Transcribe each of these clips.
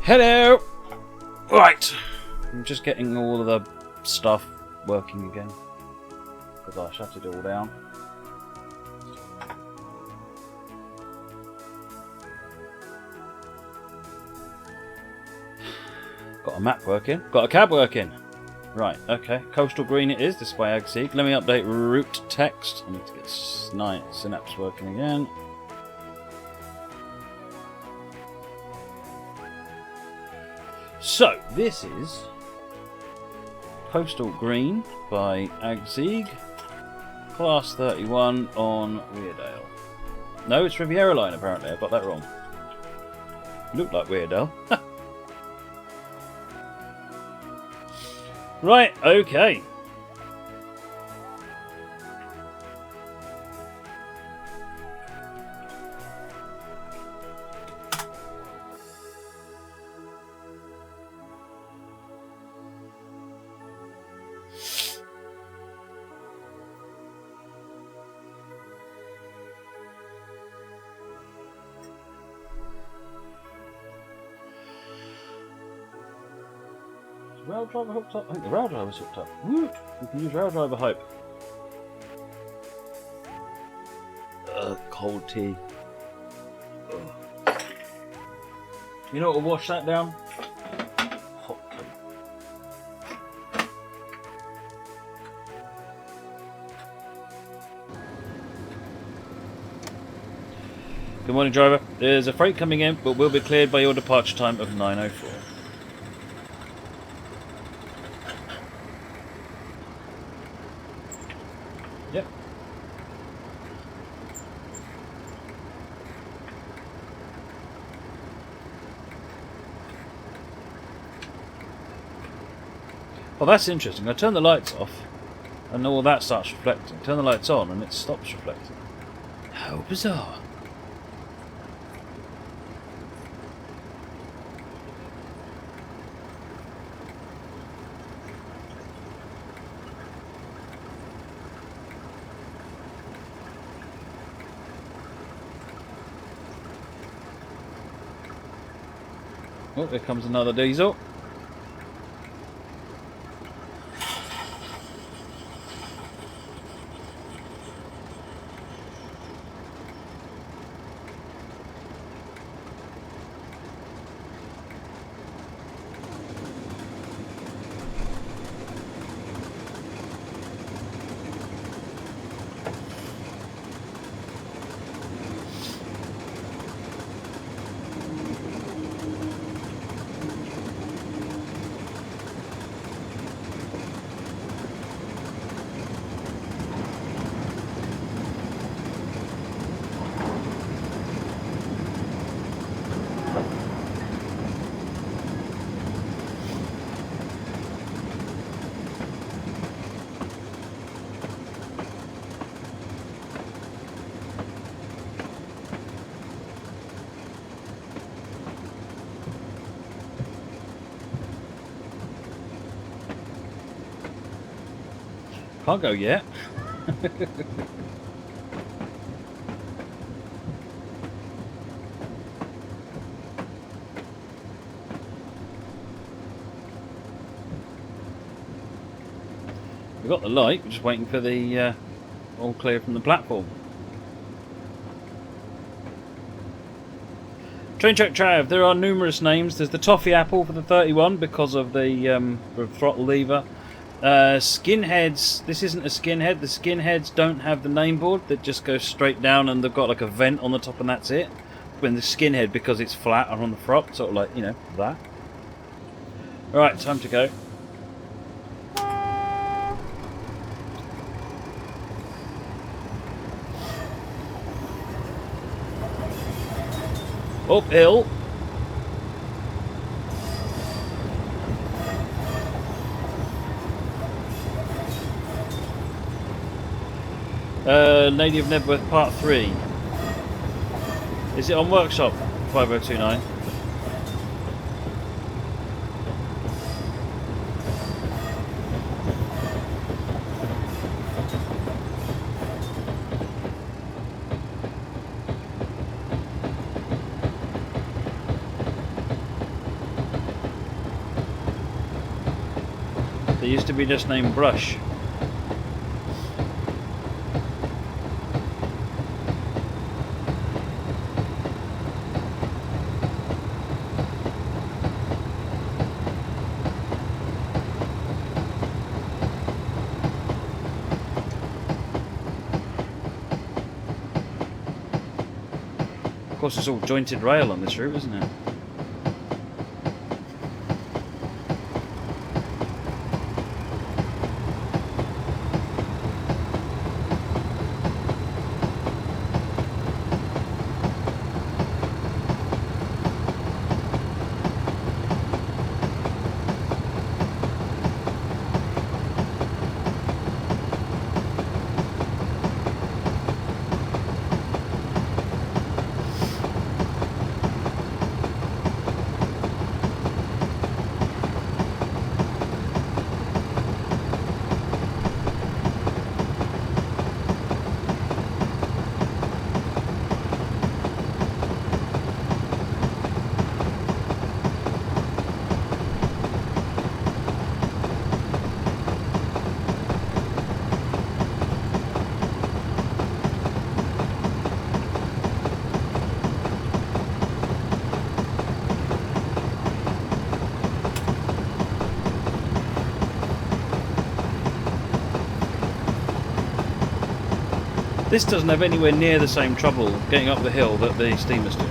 Hello! Right. I'm just getting all of the stuff working again. Because I shut it all down. Got a map working. Got a cab working. Right, okay. Coastal green it is. This way, agsieg. Let me update route text. I need to get Synapse working again. So, this is Coastal Green by agsieg, Class 31 on Weardale. No, it's Riviera line apparently, I got that wrong. Looked like Weardale. Right, okay. Rail driver hooked up? I think the rail driver's hooked up. Woot! We can use rail driver hype. Cold tea. Ugh. You know what will wash that down? Hot tea. Good morning, driver. There's a freight coming in, but will be cleared by your departure time of 9:04. Yep. Well, that's interesting. I turn the lights off and all that starts reflecting. Turn the lights on and it stops reflecting. How bizarre. Oh, there comes another diesel. Can't go yet. We've got the light, we're just waiting for the all clear from the platform. Train track Trav, there are numerous names. There's the Toffee Apple for the 31 because of the throttle lever. Skinheads, this isn't a skinhead. The skinheads don't have the name board, that just goes straight down and they've got like a vent on the top and that's it. When the skinhead, because it's flat and on the front, sort of like, you know, that. Alright, time to go. Uphill. Lady of Nebworth Part 3. Is it on Workshop 5029? They used to be just named Brush. Of course, it's all jointed rail on this route, isn't it? This doesn't have anywhere near the same trouble getting up the hill that the steamers do.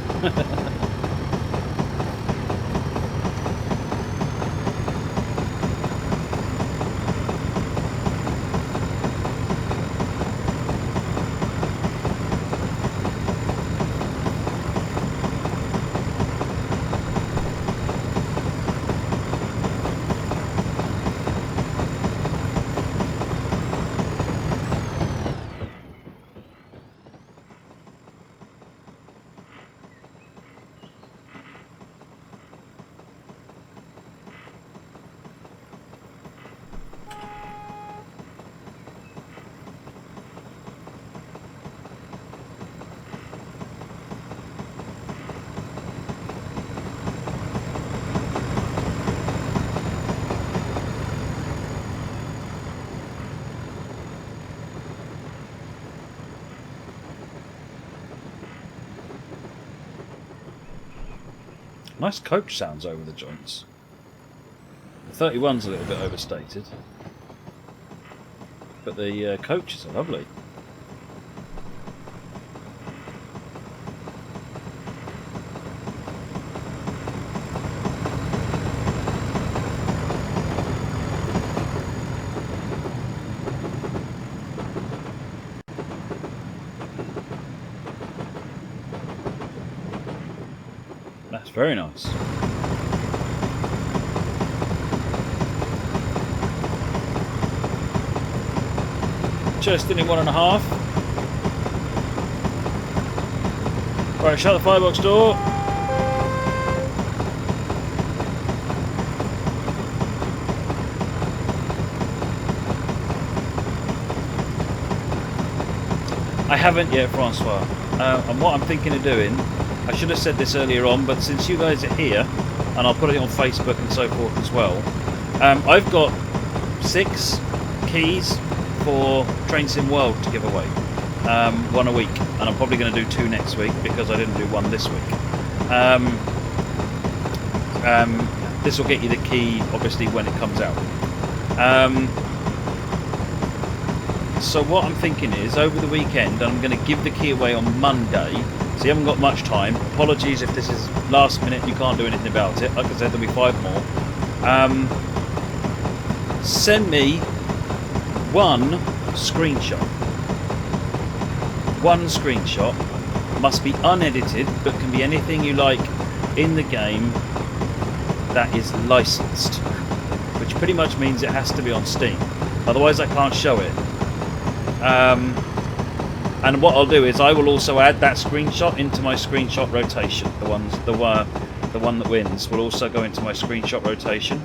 Nice coach sounds over the joints. The 31's a little bit overstated, but the coaches are lovely. That's very nice. Just in 1.5. Right, shut the firebox door. I haven't yet, Francois. And what I'm thinking of doing, I should have said this earlier on, but since you guys are here, and I'll put it on Facebook and so forth as well, I've got 6 keys for Train Sim World to give away. 1 a week, and I'm probably going to do 2 next week because I didn't do 1 this week. This will get you the key, obviously, when it comes out. So what I'm thinking is, over the weekend, I'm going to give the key away on Monday. So you haven't got much time. Apologies if this is last minute and you can't do anything about it. Like I said, there'll be 5 more. Send me 1 screenshot. 1 screenshot. Must be unedited, but can be anything you like in the game that is licensed. Which pretty much means it has to be on Steam. Otherwise I can't show it. And what I'll do is I will also add that screenshot into my screenshot rotation. The one that wins will also go into my screenshot rotation.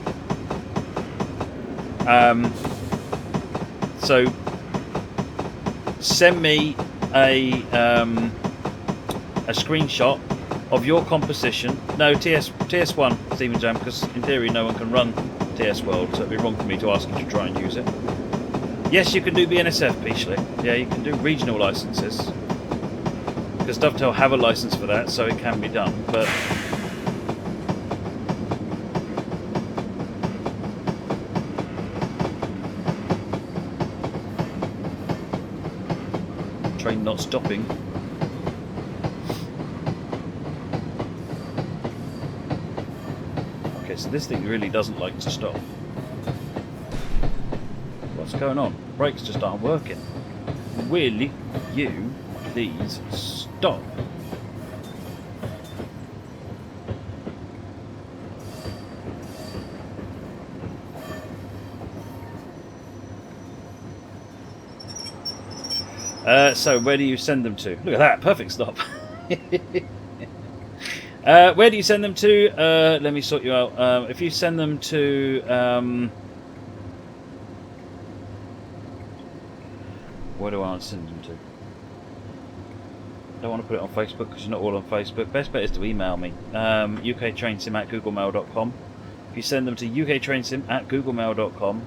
So send me a screenshot of your composition. No, TS1 Steven Jam, because in theory no one can run TS World, so it'd be wrong for me to ask you to try and use it. Yes, you can do BNSF, Peachley. Yeah, you can do regional licenses. Because Dovetail have a license for that, so it can be done, but... Train not stopping. Okay, so this thing really doesn't like to stop. What's going on? Brakes just aren't working. Will you please stop? So where do you send them to? Look at that, perfect stop. Where do you send them to? Let me sort you out. If you send them to... where do I want to send them to? I don't want to put it on Facebook because you're not all on Facebook. Best bet is to email me. uktrainsim@googlemail.com. If you send them to uktrainsim@googlemail.com,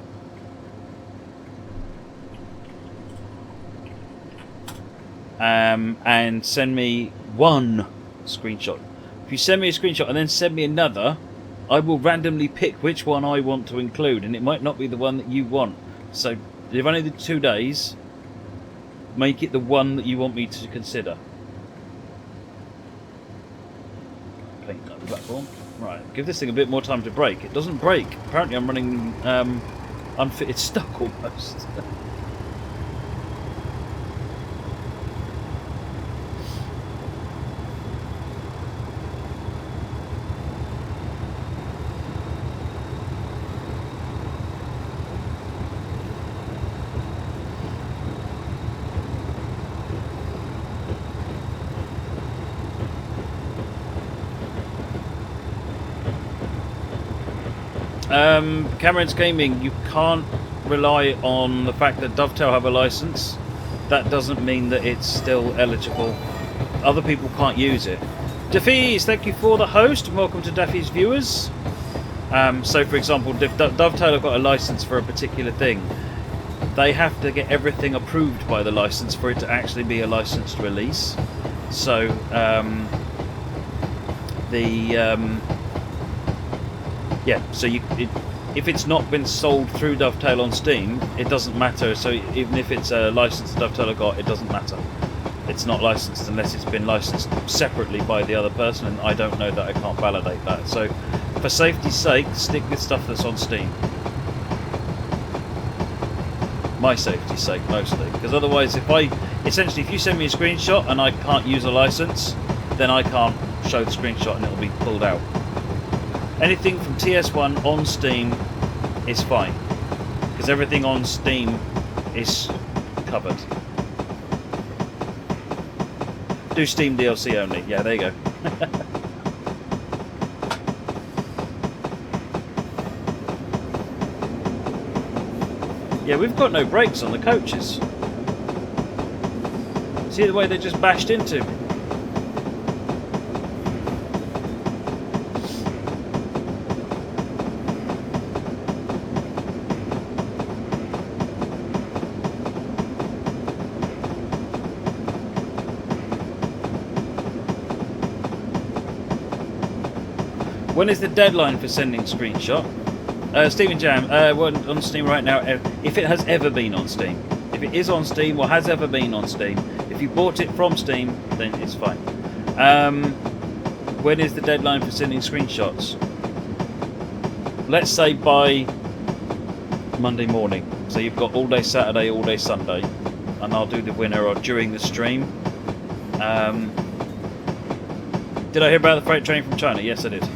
and send me one screenshot. If you send me a screenshot and then send me another, I will randomly pick which one I want to include, and it might not be the one that you want. So if only the 2 days, make it the one that you want me to consider. Paint that platform. Right, give this thing a bit more time to brake. It doesn't brake. Apparently I'm running unfitted stock almost. Cameron's Gaming, you can't rely on the fact that Dovetail have a license. That doesn't mean that it's still eligible. Other people can't use it. Daffy's, thank you for the host, and welcome to Daffy's viewers. So for example, if Dovetail have got a license for a particular thing, they have to get everything approved by the license for it to actually be a licensed release. So yeah, so if it's not been sold through Dovetail on Steam, it doesn't matter. So even if it's a license Dovetail have got, it doesn't matter. It's not licensed unless it's been licensed separately by the other person, and I don't know that. I can't validate that. So for safety's sake, stick with stuff that's on Steam. My safety's sake mostly, because otherwise if you send me a screenshot and I can't use a license, then I can't show the screenshot and it'll be pulled out. Anything from TS1 on Steam is fine, because everything on Steam is covered. Do Steam DLC only. Yeah, there you go. Yeah, we've got no brakes on the coaches. See the way they just bashed into me? When is the deadline for sending screenshot? Stephen Jam, on Steam right now, if it has ever been on Steam. If it is on Steam or has ever been on Steam, if you bought it from Steam, then it's fine. When is the deadline for sending screenshots? Let's say by Monday morning. So you've got all day Saturday, all day Sunday, and I'll do the winner or during the stream. Did I hear about the freight train from China? Yes, I did.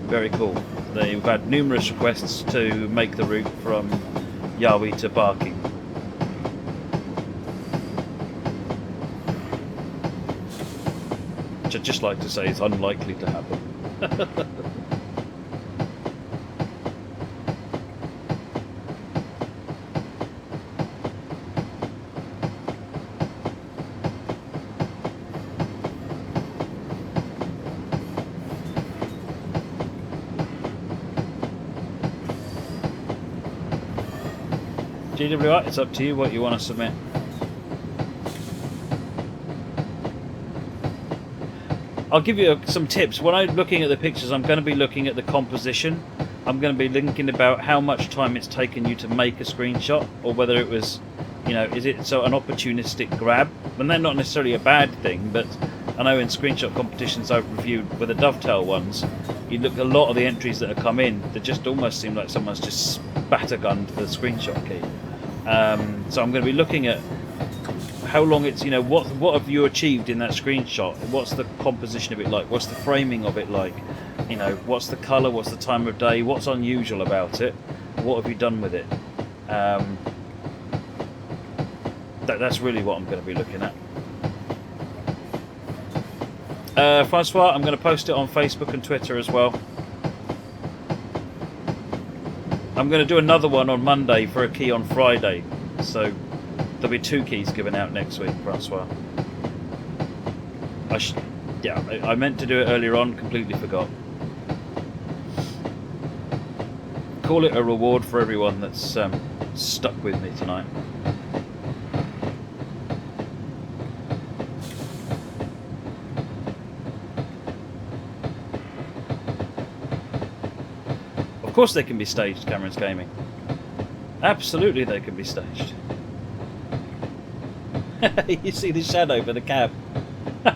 Very cool. They've had numerous requests to make the route from Yawi to Barking. Which I'd just like to say is unlikely to happen. GWI, it's up to you what you want to submit. I'll give you some tips. When I'm looking at the pictures, I'm going to be looking at the composition. I'm going to be thinking about how much time it's taken you to make a screenshot, or whether it was, you know, is it so an opportunistic grab? And they're not necessarily a bad thing, but I know in screenshot competitions I've reviewed with the dovetail ones, you look at a lot of the entries that have come in, they just almost seem like someone's just spattergunned the screenshot key. So I'm going to be looking at how long it's, you know, what have you achieved in that screenshot? What's the composition of it like? What's the framing of it like? You know, what's the colour? What's the time of day? What's unusual about it? What have you done with it? That's really what I'm going to be looking at. Francois, I'm going to post it on Facebook and Twitter as well. I'm going to do another one on Monday for a key on Friday, so there'll be 2 keys given out next week, Francois. I meant to do it earlier on, completely forgot. Call it a reward for everyone that's stuck with me tonight. Of course they can be staged, Cameron's Gaming. Absolutely they can be staged. You see the shadow for the cab. Oh,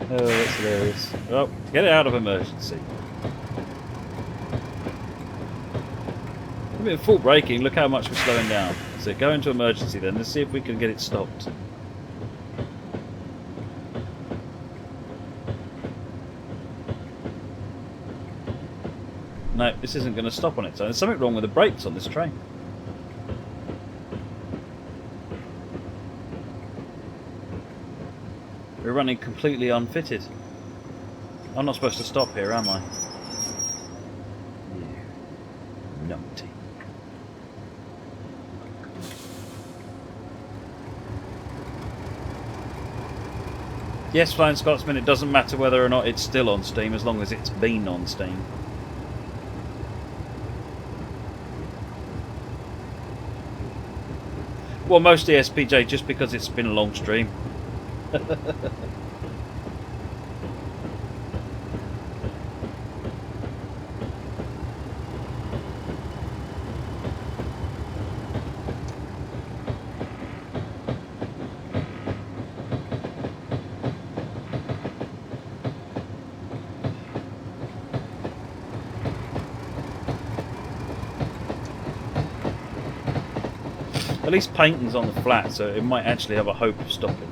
that's hilarious. Well, get it out of emergency. A bit of full braking, look how much we're slowing down. So go into emergency then, let's see if we can get it stopped. No, this isn't going to stop on its own. There's something wrong with the brakes on this train. We're running completely unfitted. I'm not supposed to stop here, am I? You numpty. Yes, Flying Scotsman, it doesn't matter whether or not it's still on Steam as long as it's been on Steam. Well, mostly SPJ, just because it's been a long stream. At least painting's on the flat, so it might actually have a hope of stopping.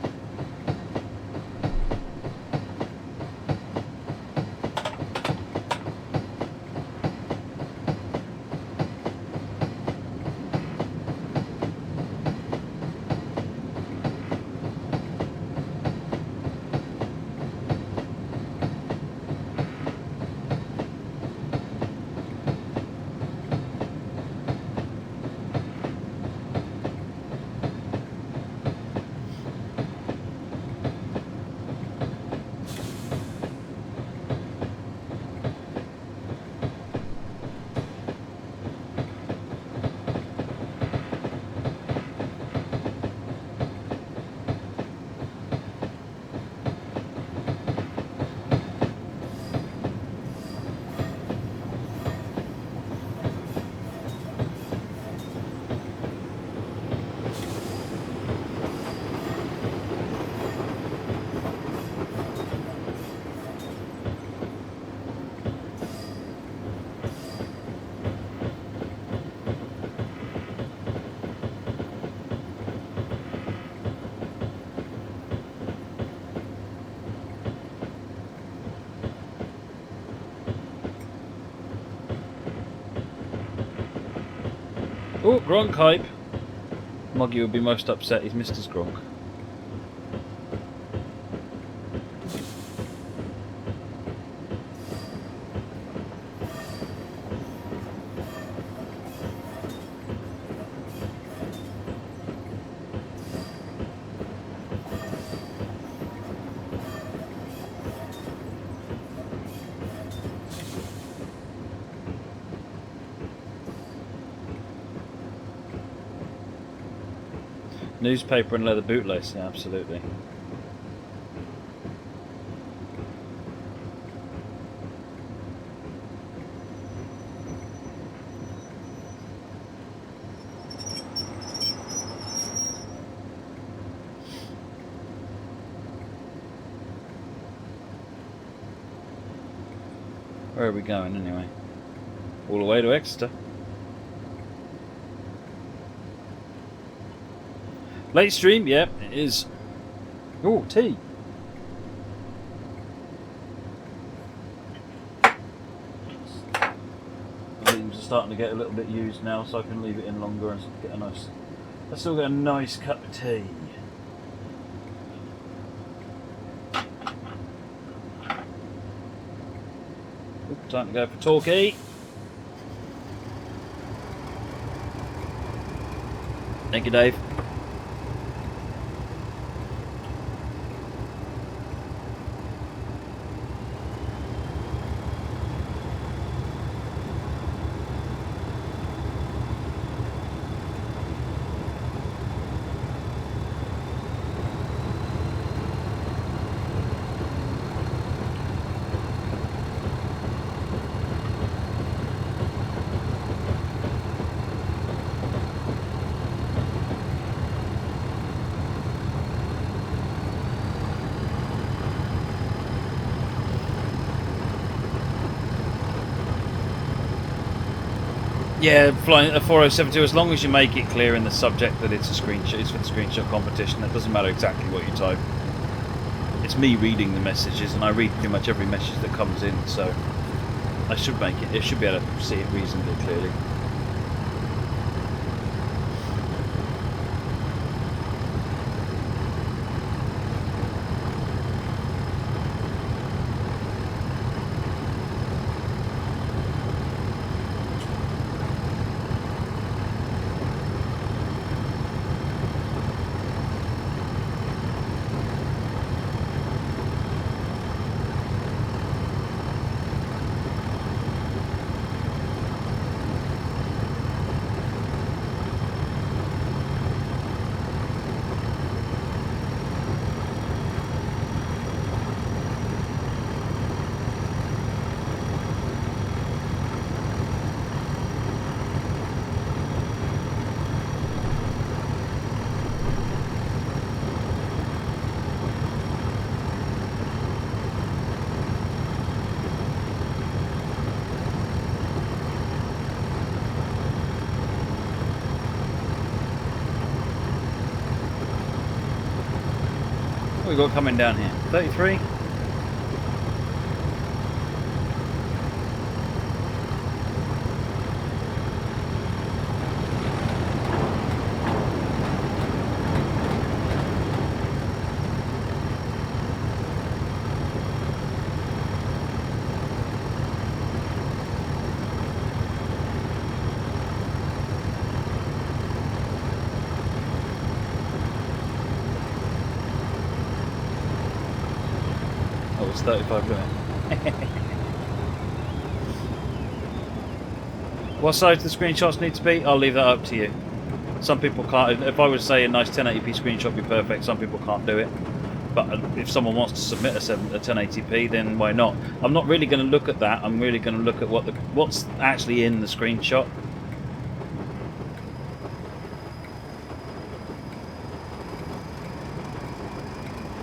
Oh, Gronk hype. Moggy would be most upset he's missed his Gronk. Newspaper and leather bootlace, yeah, absolutely. Where are we going anyway? All the way to Exeter. Late stream, yep, it is. Oh, tea. The leaves are starting to get a little bit used now, so I can leave it in longer and get a nice. I still get a nice cup of tea. Ooh, time to go for Torquay. Thank you, Dave. Yeah, flying a 4072. As long as you make it clear in the subject that it's a screenshot, it's for the screenshot competition. It doesn't matter exactly what you type. It's me reading the messages, and I read pretty much every message that comes in, so I should make it. It should be able to see it reasonably clearly. What we got coming down here? 33? Oh, it's 35 limit. What size do the screenshots need to be? I'll leave that up to you. Some people can't. If I would say a nice 1080p screenshot would be perfect, some people can't do it. But if someone wants to submit a 1080p, then why not? I'm not really going to look at that. I'm really going to look at what's actually in the screenshot.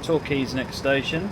Torquay's next station.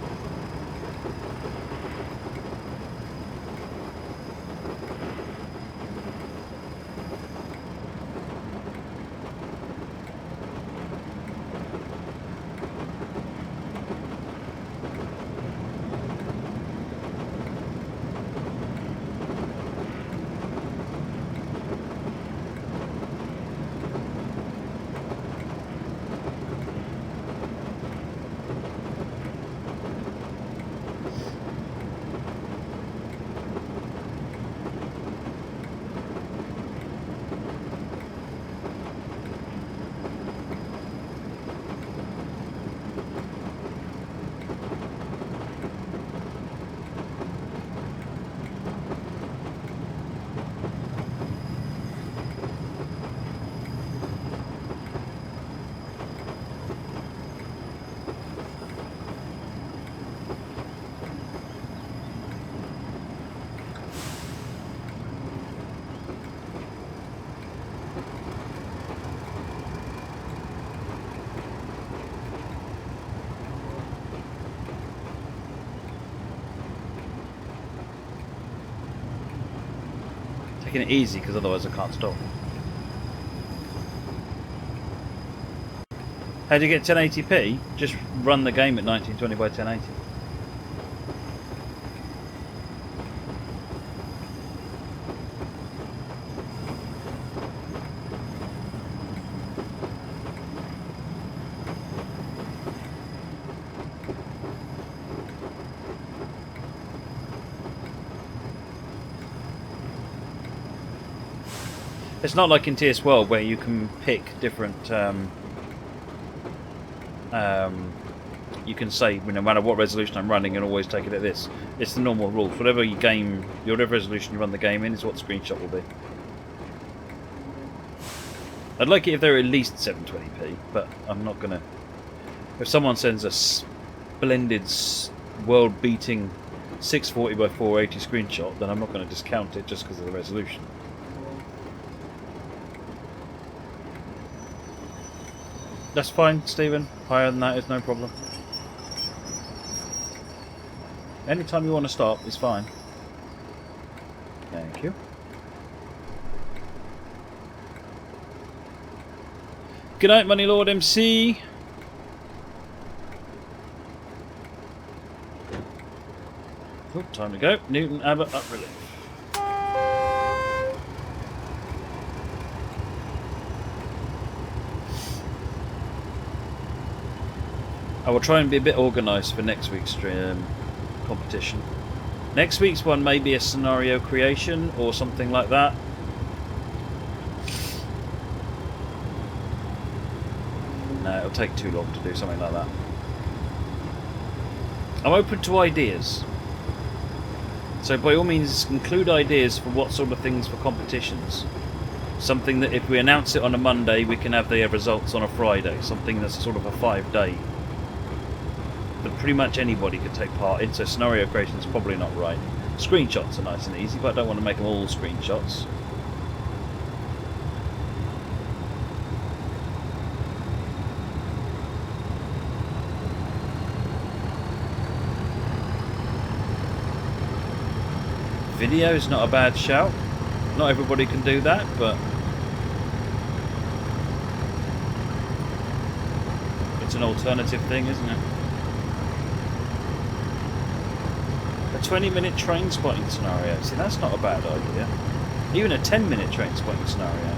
Making it easy because otherwise I can't stop. How do you get 1080p? Just run the game at 1920 by 1080. It's not like in TS World where you can pick different. You can say, no matter what resolution I'm running, and always take it at this. It's the normal rules. Whatever resolution you run the game in is what the screenshot will be. I'd like it if they're at least 720p, but I'm not gonna. If someone sends a splendid, world-beating 640 by 480 screenshot, then I'm not going to discount it just because of the resolution. That's fine, Stephen. Higher than that is no problem. Anytime you want to stop is fine. Thank you. Good night, Money Lord MC. Oh, time to go. Newton Abbott up relief. I will try and be a bit organised for next week's competition. Next week's one may be a scenario creation or something like that. No, it'll take too long to do something like that. I'm open to ideas. So by all means include ideas for what sort of things for competitions. Something that if we announce it on a Monday we can have the results on a Friday. Something that's sort of a 5-day. That pretty much anybody could take part in, so scenario creation is probably not right. Screenshots are nice and easy, but I don't want to make them all screenshots. Video is not a bad shout. Not everybody can do that, but it's an alternative thing, isn't it? A 20-minute train spotting scenario. See, that's not a bad idea. Even a 10-minute train spotting scenario.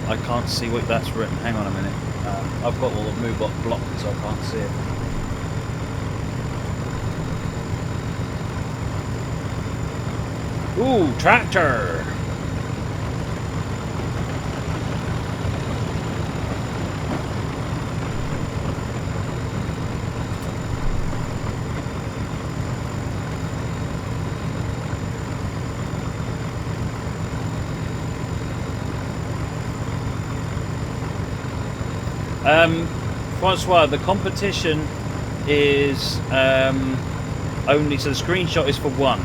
I can't see what that's written. Hang on a minute. I've got all the MooBot blocked, so I can't see it. Ooh, tractor! Francois, the competition is only, so the screenshot is for one.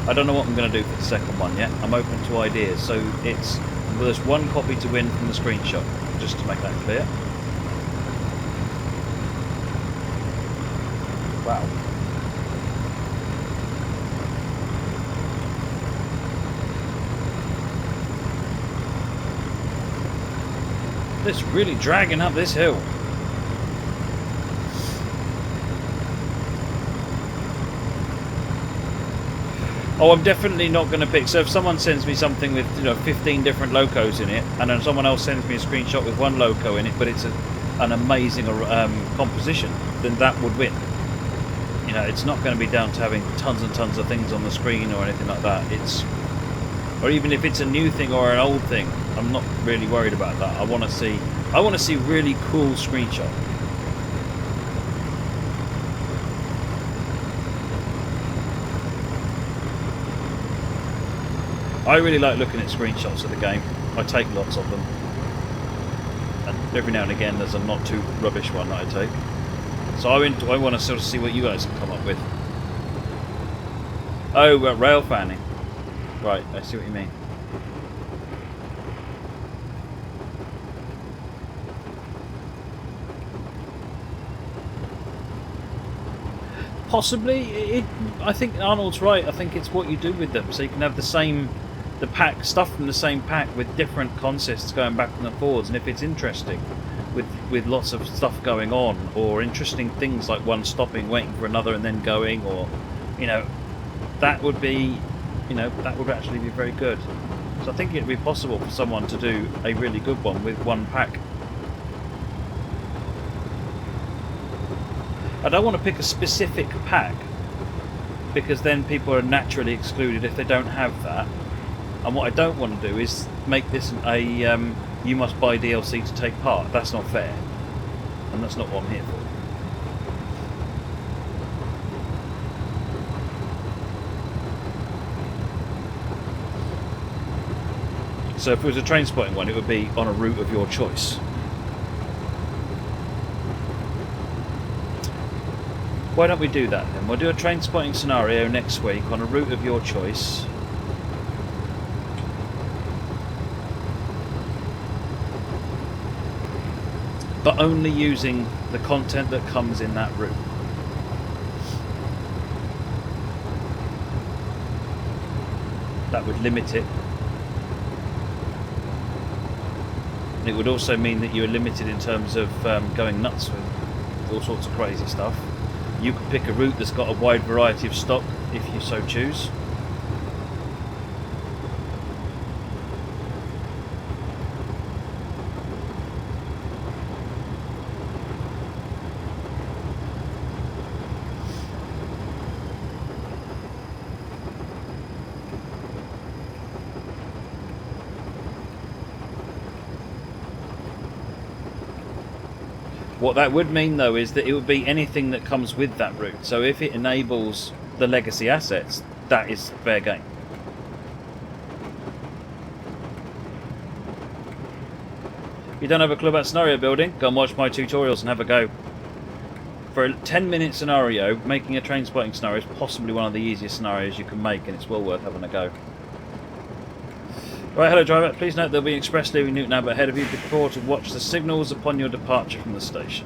I don't know what I'm going to do for the second one yet. I'm open to ideas. So there's one copy to win from the screenshot, just to make that clear. Wow. It's really dragging up this hill. Oh, I'm definitely not going to pick. So if someone sends me something with 15 different locos in it, and then someone else sends me a screenshot with one loco in it, but it's an amazing composition, then that would win. It's not going to be down to having tons and tons of things on the screen or anything like that. Or even if it's a new thing or an old thing, I'm not really worried about that. I want to see really cool screenshot. I really like looking at screenshots of the game. I take lots of them. And every now and again there's a not too rubbish one that I take. So I want to sort of see what you guys can come up with. Oh, rail fanning. Right, I see what you mean. Possibly. I think Arnold's right. I think it's what you do with them. So you can have the pack stuff from the same pack with different consists going back and forwards. And if it's interesting, with lots of stuff going on, or interesting things like one stopping, waiting for another, and then going, or that would be, that would actually be very good. So I think it'd be possible for someone to do a really good one with one pack. I don't want to pick a specific pack, because then people are naturally excluded if they don't have that. And what I don't want to do is make this a you must buy DLC to take part. That's not fair, and that's not what I'm here for. So if it was a train spotting one, it would be on a route of your choice. Why don't we do that then? We'll do a train spotting scenario next week on a route of your choice. But only using the content that comes in that route. That would limit it. It would also mean that you are limited in terms of going nuts with all sorts of crazy stuff. You could pick a route that's got a wide variety of stock if you so choose. What that would mean, though, is that it would be anything that comes with that route. So if it enables the legacy assets, that is fair game. If you don't have a clue about scenario building, go and watch my tutorials and have a go. For a 10-minute scenario, making a train spotting scenario is possibly one of the easiest scenarios you can make, and it's well worth having a go. Right, hello driver, please note there will be an express leaving Newton Abbot ahead of you. Be prepared to watch the signals upon your departure from the station.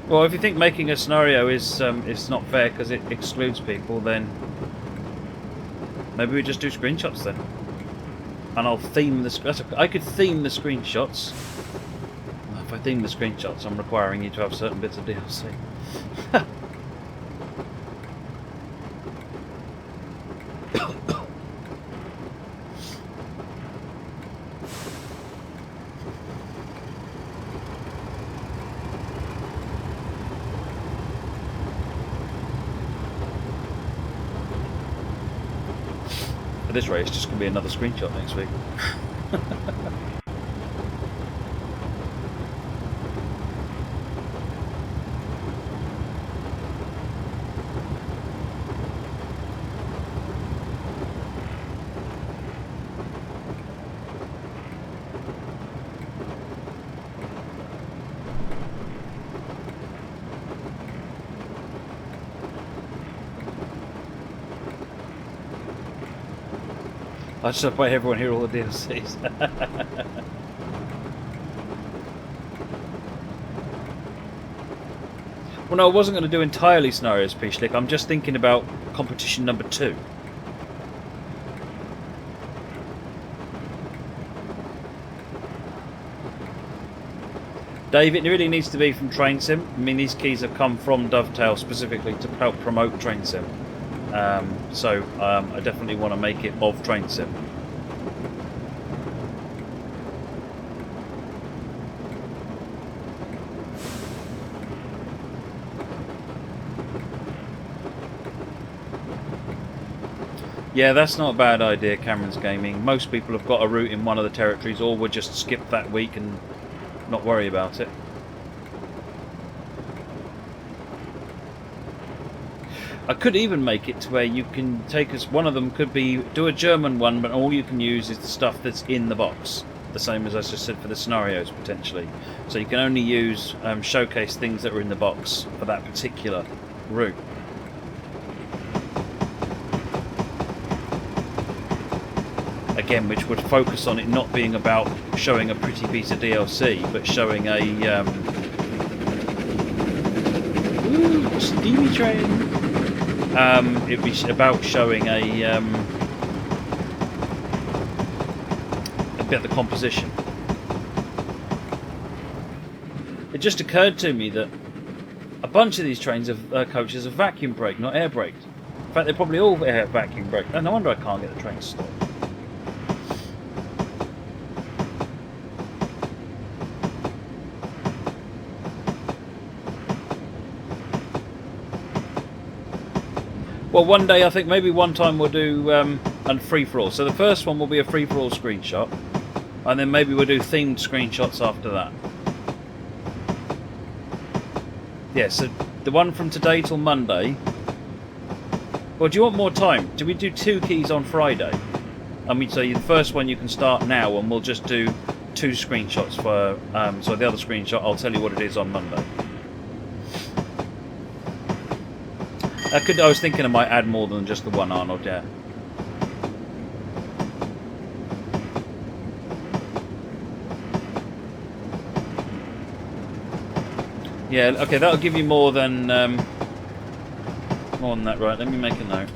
Well, if you think making a scenario is not fair because it excludes people, then maybe we just do screenshots then, and I'll theme the. I could theme the screenshots. If I theme the screenshots, I'm requiring you to have certain bits of DLC. At this rate, it's just going to be another screenshot next week. I just hope everyone hear all the DLCs. Well, no, I wasn't going to do entirely scenarios, P-Schlick. I'm just thinking about competition number 2. Dave, it really needs to be from Train Sim. I mean, these keys have come from Dovetail specifically to help promote Train Sim. So I definitely want to make it of Train Sim. Yeah, that's not a bad idea, Cameron's Gaming. Most people have got a route in one of the territories, or would just skip that week and not worry about it. I could even make it to where you can take us. One of them could be do a German one, but all you can use is the stuff that's in the box. The same as I just said for the scenarios potentially. So you can only use showcase things that are in the box for that particular route. Again, which would focus on it not being about showing a pretty piece of DLC, but showing a ooh, steamy train. It'd be about showing a bit of the composition. It just occurred to me that a bunch of these trains coaches are vacuum brake, not air braked. In fact, they're probably all air vacuum brake. No wonder I can't get the train to stop. Well, one day I think maybe one time we'll do a free-for-all. So the first one will be a free-for-all screenshot, and then maybe we'll do themed screenshots after that. Yeah, so the one from today till Monday. Well, do you want more time? Do we do 2 keys on Friday? I mean, so the first one you can start now, and we'll just do 2 screenshots for. So the other screenshot, I'll tell you what it is on Monday. I was thinking I might add more than just the one, Arnold. Yeah. Yeah. Okay, that'll give you more than that, right? Let me make a note.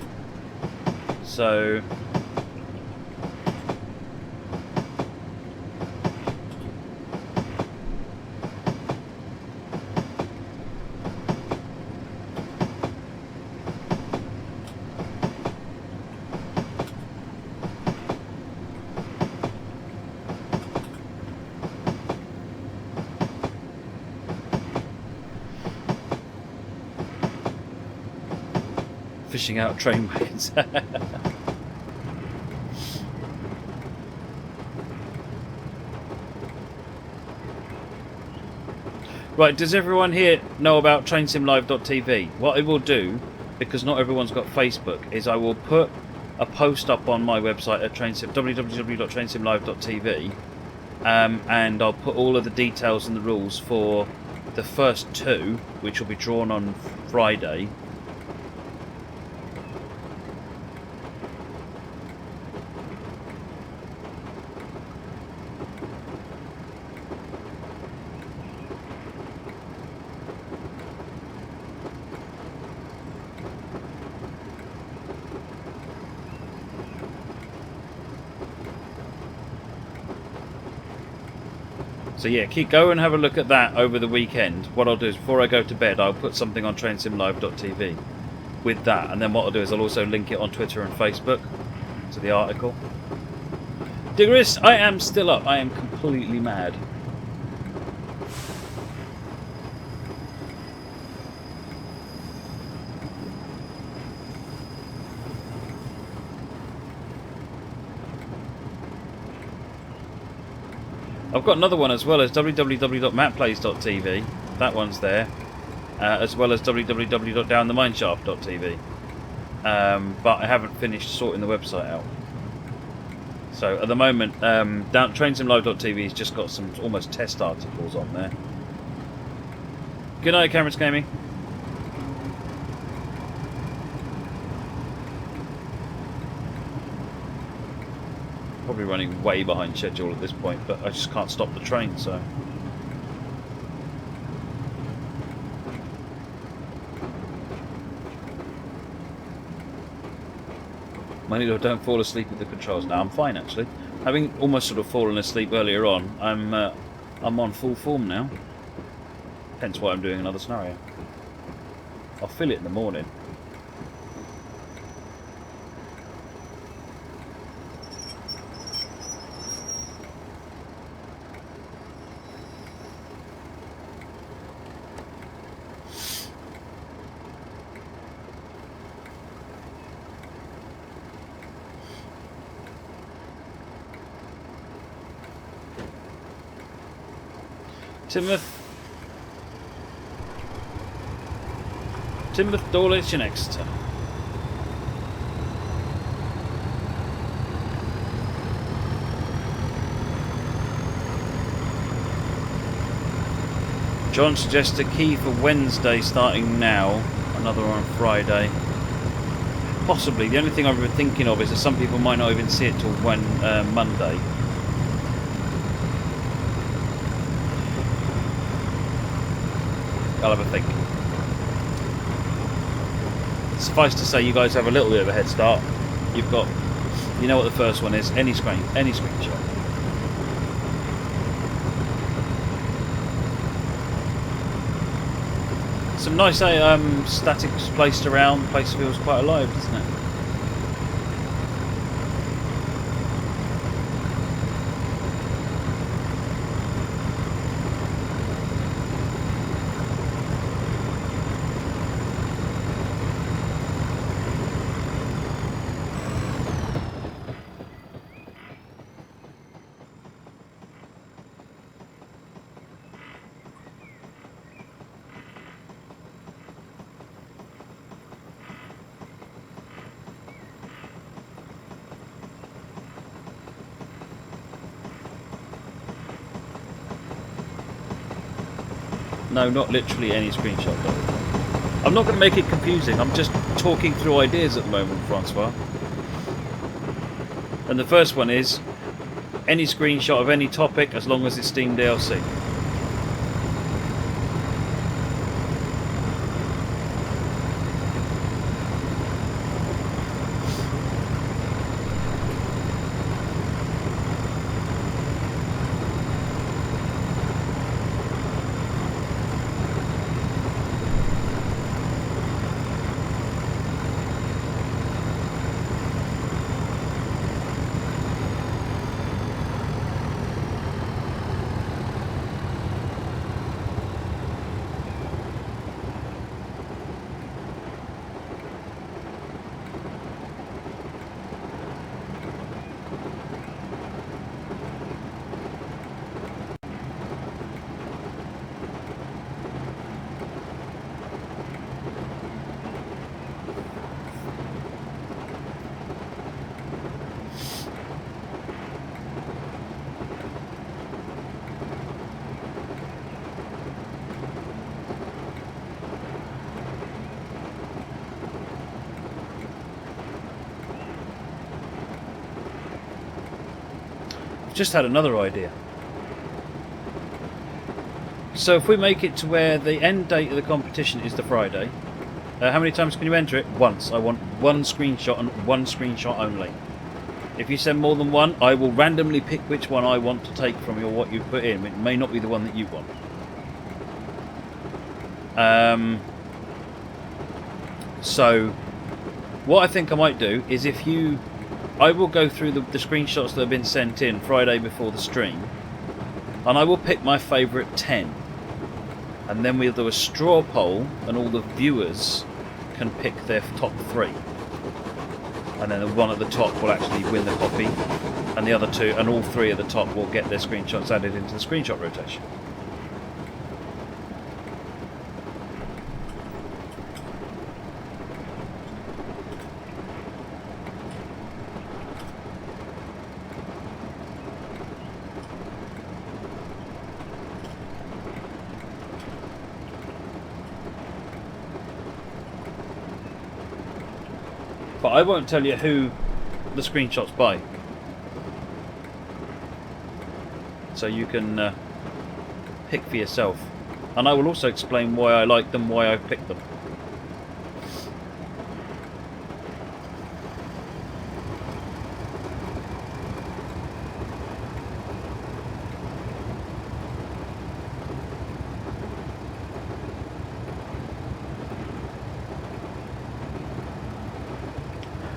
So. Fishing out train wagons. Right, does everyone here know about trainsimlive.tv? What I will do, because not everyone's got Facebook, is I will put a post up on my website at www.trainsimlive.tv, and I'll put all of the details and the rules for the first 2, which will be drawn on Friday. So yeah, go and have a look at that over the weekend. What I'll do is before I go to bed, I'll put something on trainsimlive.tv with that, and then what I'll do is I'll also link it on Twitter and Facebook to the article. Digris, I am still up. I am completely mad. I've got another one as well as www.mattplays.tv. That one's there, as well as www.downthemineshaft.tv. But I haven't finished sorting the website out. So at the moment, trainsimlive.tv has just got some almost test articles on there. Good night, Cameron's Gaming. Probably running way behind schedule at this point, but I just can't stop the train, so. Money, don't fall asleep at the controls. Now I'm fine actually. Having almost sort of fallen asleep earlier on, I'm on full form now. Hence why I'm doing another scenario. I'll feel it in the morning. Timoth, Dawlish and Exeter. John suggests a key for Wednesday starting now, another on Friday. Possibly. The only thing I've been thinking of is that some people might not even see it till Monday. I'll have a think. Suffice to say, you guys have a little bit of a head start. You've got, you know what the first one is, any screenshot. Some nice statics placed around. The place feels quite alive, doesn't it? No, not literally any screenshot though. I'm not going to make it confusing, I'm just talking through ideas at the moment, Francois. And the first one is any screenshot of any topic as long as it's Steam DLC. Just had another idea. So if we make it to where the end date of the competition is the Friday, how many times can you enter it? Once. I want one screenshot and one screenshot only. If you send more than one, I will randomly pick which one I want to take from you or what you put in. It may not be the one that you want. So what I think I might do is I will go through the screenshots that have been sent in Friday before the stream, and I will pick my favourite 10, and then we'll do a straw poll and all the viewers can pick their top 3, and then the one at the top will actually win the copy, and the other 2 and all 3 at the top will get their screenshots added into the screenshot rotation. But I won't tell you who the screenshot's by. So you can pick for yourself. And I will also explain why I like them, why I picked them.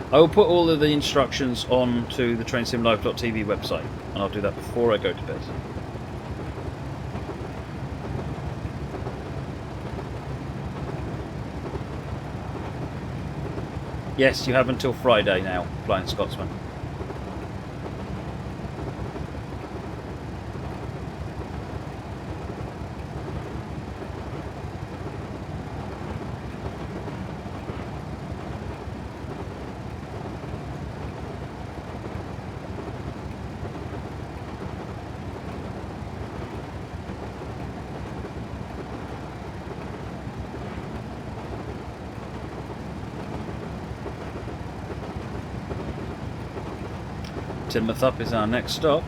I will put all of the instructions onto the trainsimlive.tv website, and I'll do that before I go to bed. Yes, you have until Friday now, Flying Scotsman. Timoth Up is our next stop.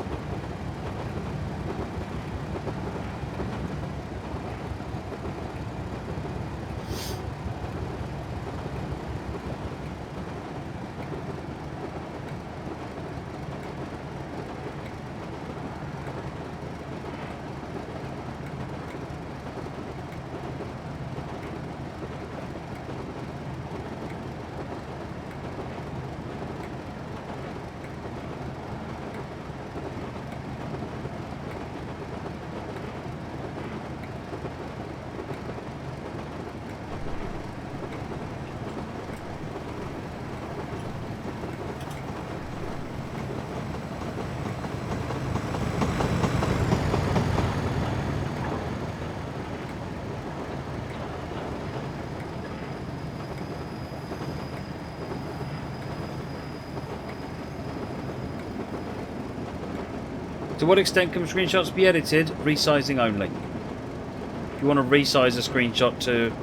To what extent can screenshots be edited? Resizing only. If you want to resize a screenshot to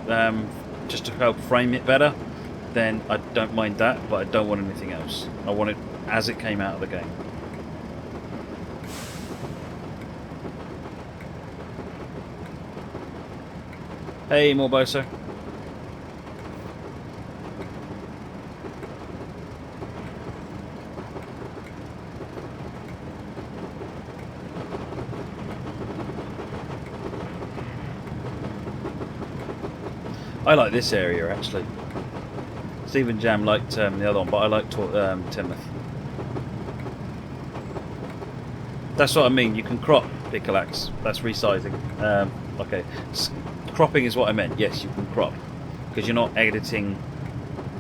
just to help frame it better, then I don't mind that, but I don't want anything else. I want it as it came out of the game. Hey, Morboso. I like this area actually. Stephen Jam liked the other one, but I liked Timoth. That's what I mean. You can crop Pickleaxe. That's resizing. Okay, cropping is what I meant. Yes, you can crop because you're not editing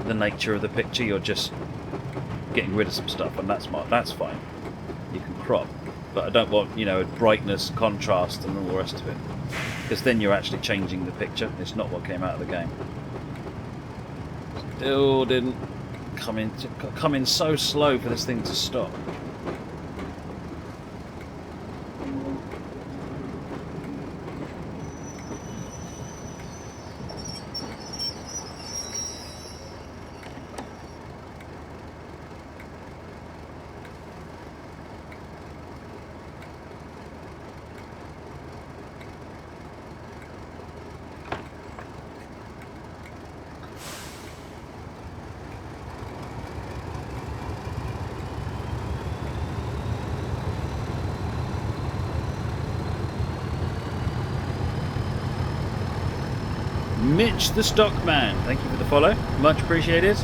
the nature of the picture. You're just getting rid of some stuff, and that's fine. You can crop, but I don't want brightness, contrast, and all the rest of it. Because then you're actually changing the picture. It's not what came out of the game. Still didn't come in so slow for this thing to stop. Mitch the Stockman, thank you for the follow, much appreciated.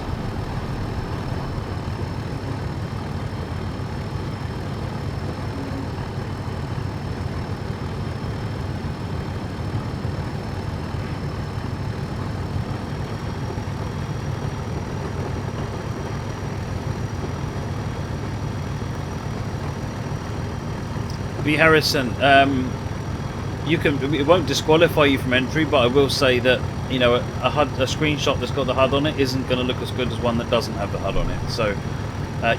B. Harrison, it won't disqualify you from entry, but I will say that a screenshot that's got the HUD on it isn't going to look as good as one that doesn't have the HUD on it. So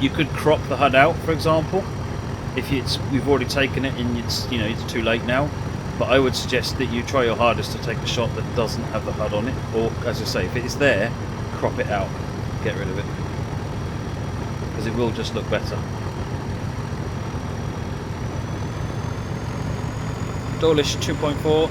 you could crop the HUD out, for example, if we've already taken it and it's too late now. But I would suggest that you try your hardest to take a shot that doesn't have the HUD on it, or as I say, if it's there, crop it out, get rid of it, because it will just look better. Dawlish 2.4.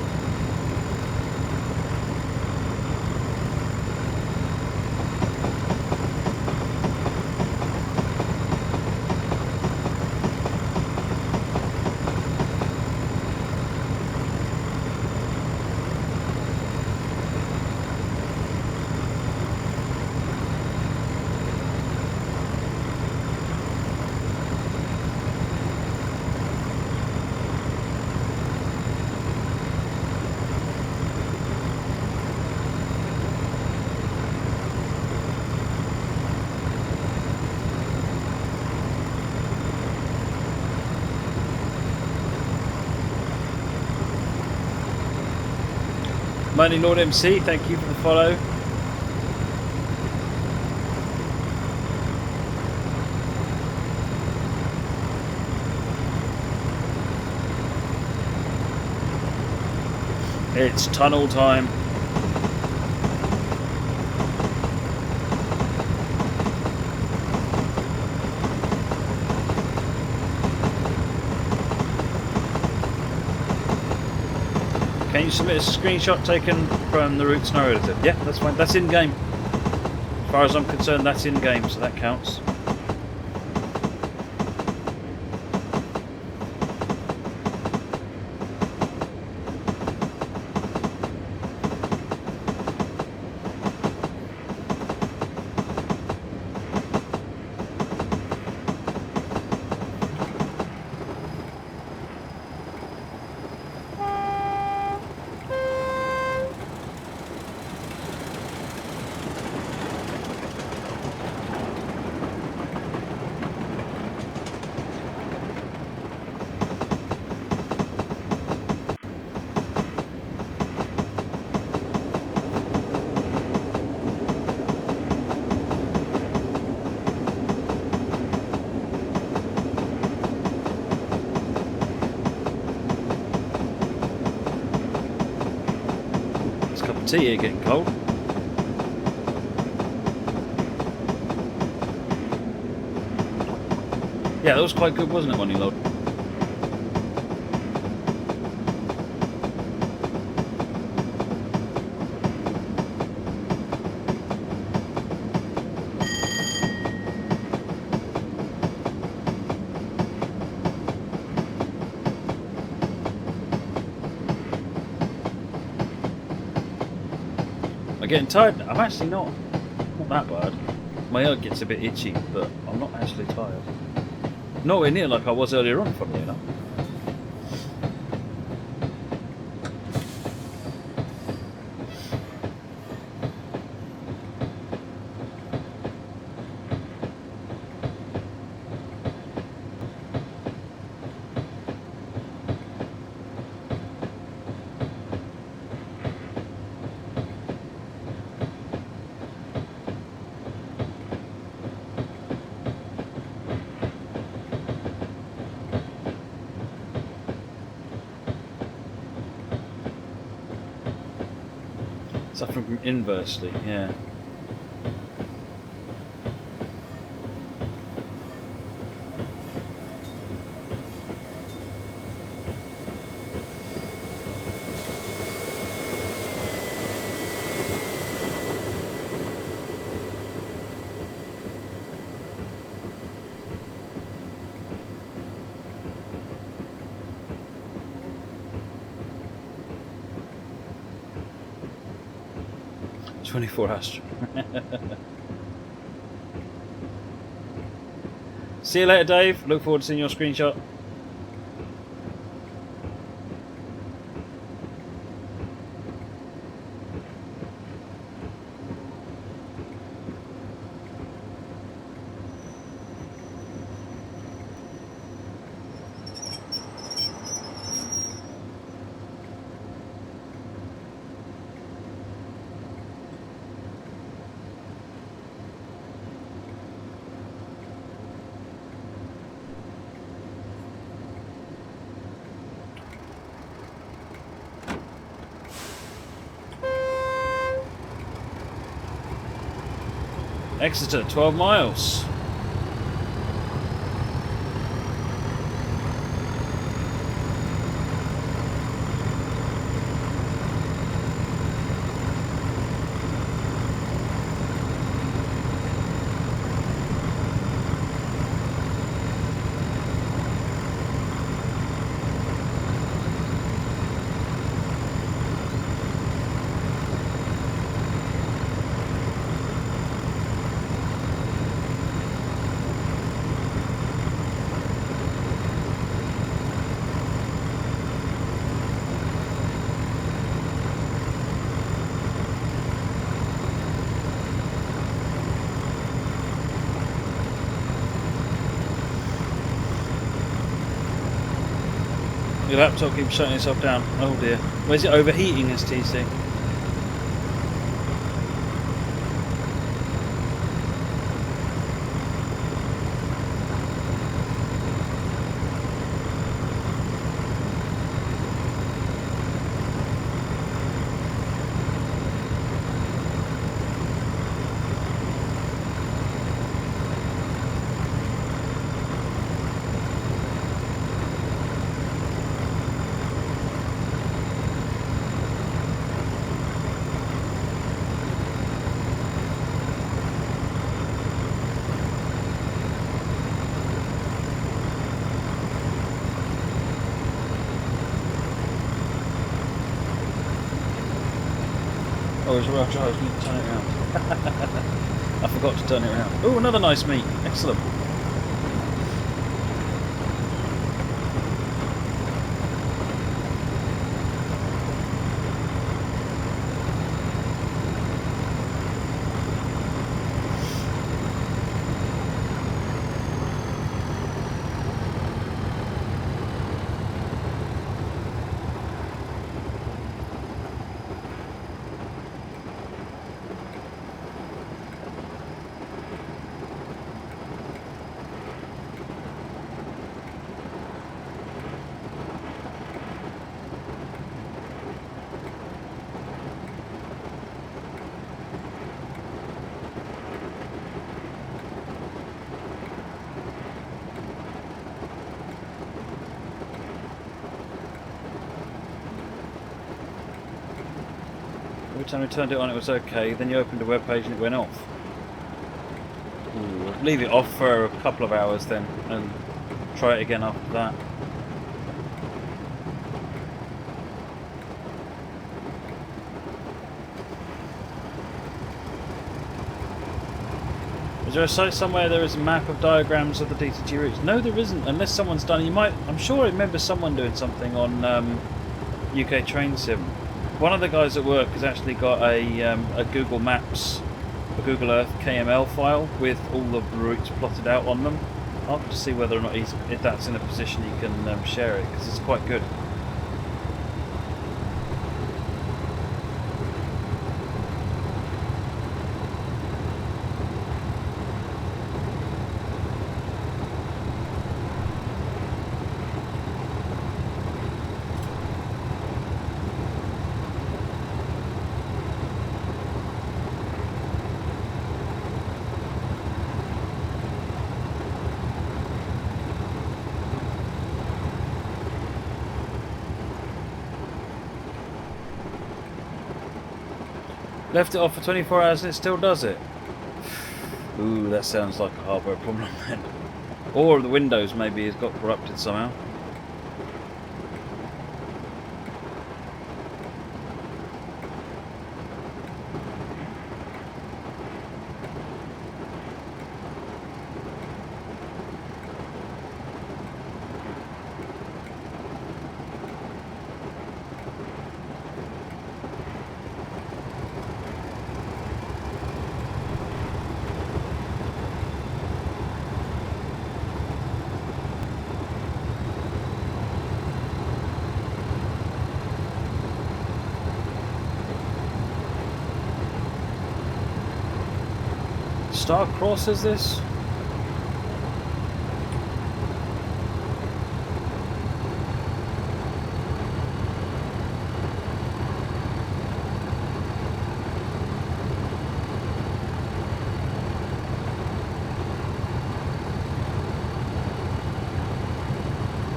Money Lord MC, thank you for the follow. It's tunnel time. Can you submit a screenshot taken from the route scenario editor? Yeah, that's fine. That's in game. As far as I'm concerned, that's in game, so that counts. Tea here getting cold. Yeah, that was quite good, wasn't it, when you load? I'm getting tired. I'm actually not that bad. My ear gets a bit itchy, but I'm not actually tired. Nowhere near like I was earlier on, funnily enough. Suffering from inversely, yeah. Astro. See you later, Dave. Look forward to seeing your screenshot. Exeter, 12 miles. Your laptop keeps shutting itself down. Oh dear. Where's it overheating, as TC? Oh, it's right, I need to turn it around. I forgot to turn it around. Oh, another nice meat. Excellent. Every time you turned it on it was okay, then you opened a web page and it went off. Ooh, leave it off for a couple of hours then and try it again after that. Is there a site somewhere there is a map of diagrams of the DTG routes? No, there isn't, unless someone's done. I'm sure I remember someone doing something on UK Train Sim. One of the guys at work has actually got a Google Maps, a Google Earth KML file with all the routes plotted out on them. I'll have to see whether or not if that's in a position he can share it, because it's quite good. Left it off for 24 hours and it still does it. Ooh, that sounds like a hardware problem then. Or the Windows maybe has got corrupted somehow. Star Cross is this?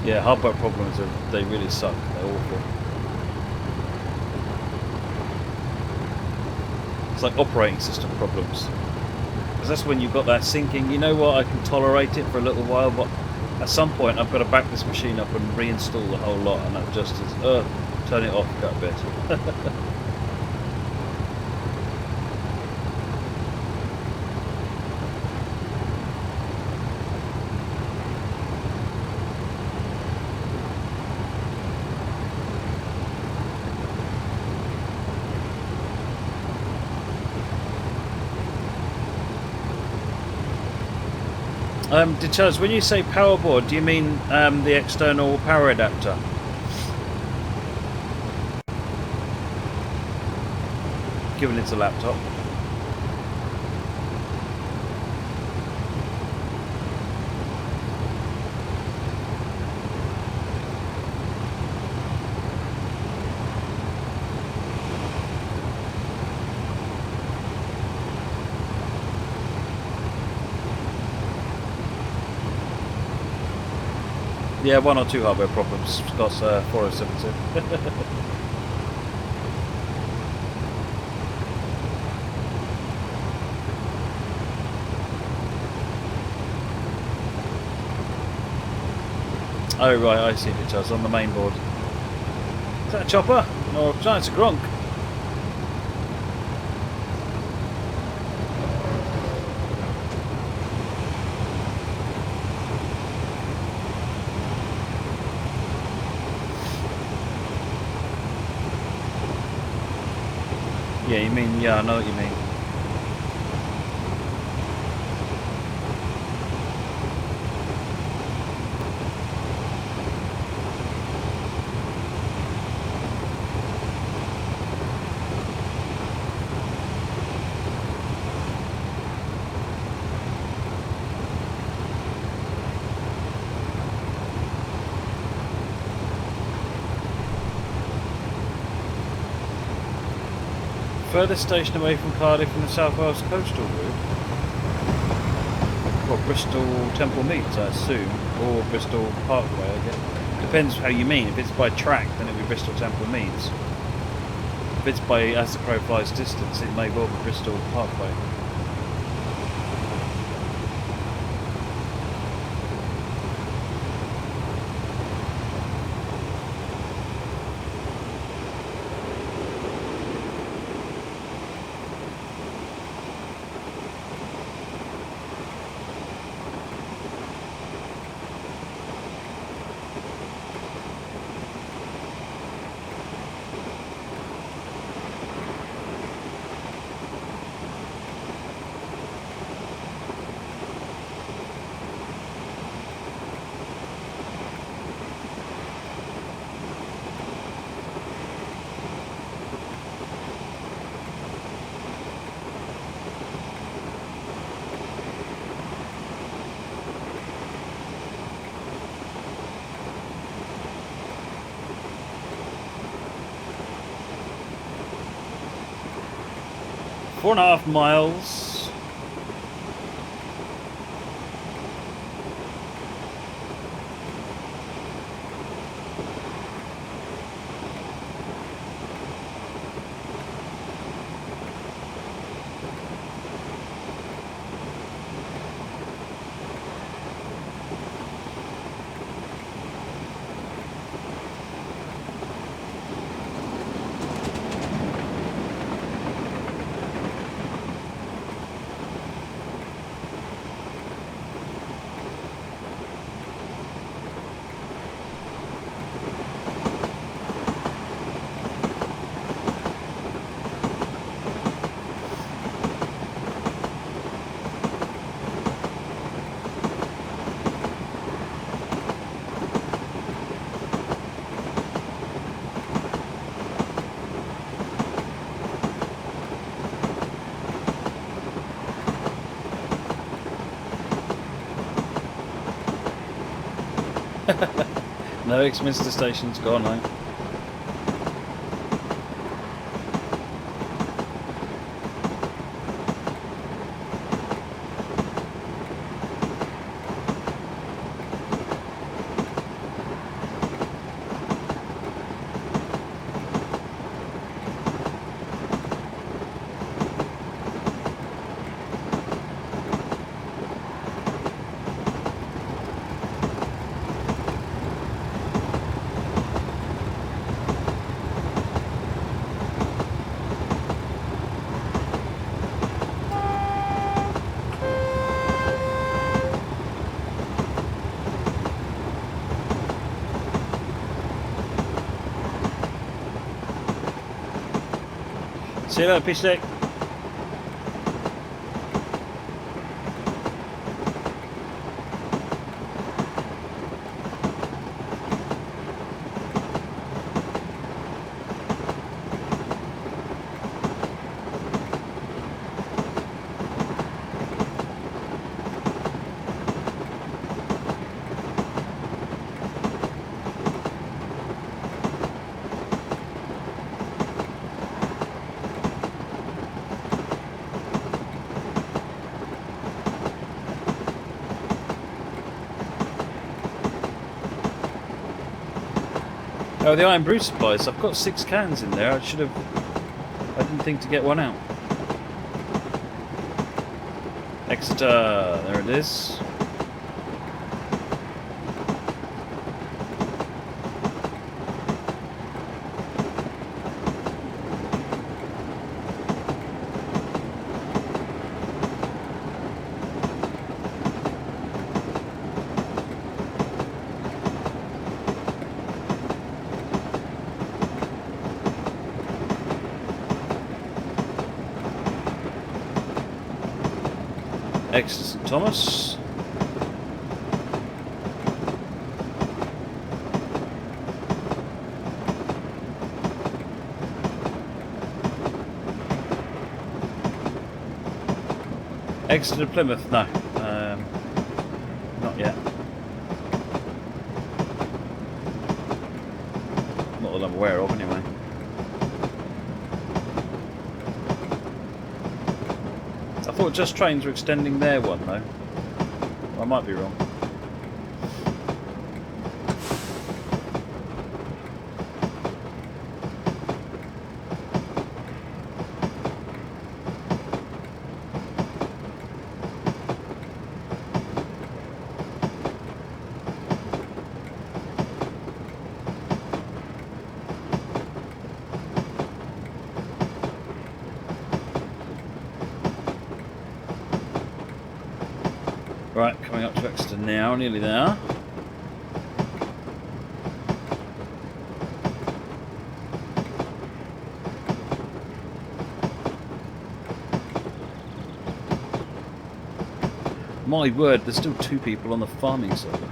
Yeah, hardware problems they really suck. They're awful. It's like operating system problems. Because that's when you've got that sinking, you know what, I can tolerate it for a little while, but at some point I've got to back this machine up and reinstall the whole lot, and that just is, turn it off, got a bit. Charles, when you say power board, do you mean the external power adapter? Given it's a laptop. Yeah, one or two hardware problems. Got 4072. Oh right, I see it does on the main board. Is that a chopper? No, it's a Gronk. Yeah, you mean, yeah, I know what you mean. Furthest station away from Cardiff in the South Wales coastal route? Well, Bristol Temple Meads, I assume, or Bristol Parkway, I guess. Depends how you mean. If it's by track, then it'll be Bristol Temple Meads. If it's by as the crow flies distance, it may well be Bristol Parkway. Four and a half miles. No, Exminster Station's gone, mate. See you later, pitch deck. Oh, the Iron Brew supplies. I've got 6 cans in there. I didn't think to get one out. Exeter. There it is. Exeter St Thomas. Exeter Plymouth, no, not yet. Not that I'm aware of, anyway. I thought Just Trains were extending their one, though. I might be wrong. Right, coming up to Exeter now, nearly there. My word, there's still 2 people on the farming server.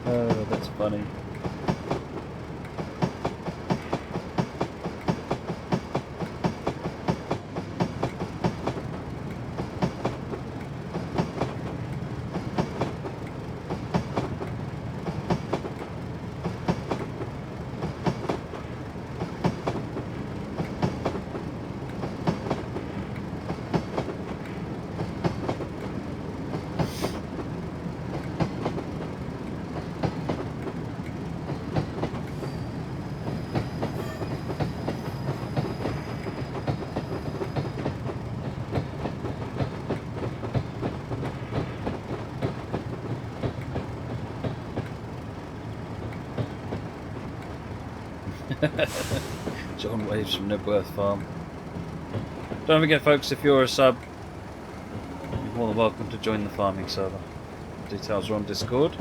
Oh, that's funny. John waves from Nebworth Farm. Don't forget, folks, if you're a sub, you're more than welcome to join the farming server. Details are on Discord.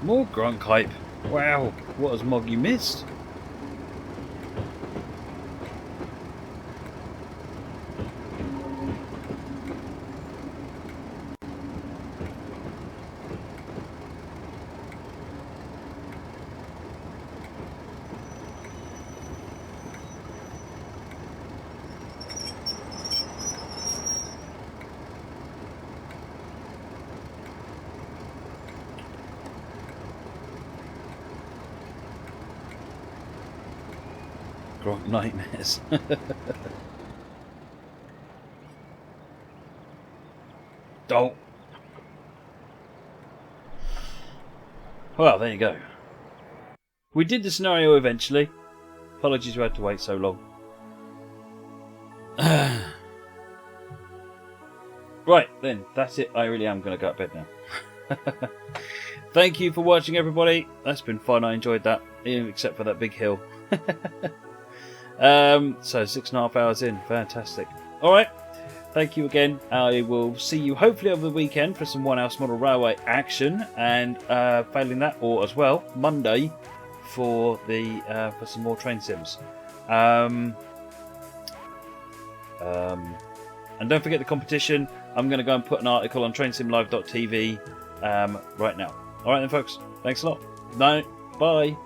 More grunk hype. Wow, what has Moggy missed? Grok nightmares. Oh. Well, there you go. We did the scenario eventually. Apologies we had to wait so long. Right, then, that's it. I really am going to go to bed now. Thank you for watching, everybody. That's been fun. I enjoyed that, except for that big hill. So 6.5 hours in. Fantastic. Alright. Thank you again. I will see you hopefully over the weekend for some one-house model railway action, and failing that, or as well Monday for the for some more train sims. And don't forget the competition. I'm going to go and put an article on trainsimlive.tv right now. Alright then, folks. Thanks a lot. Bye.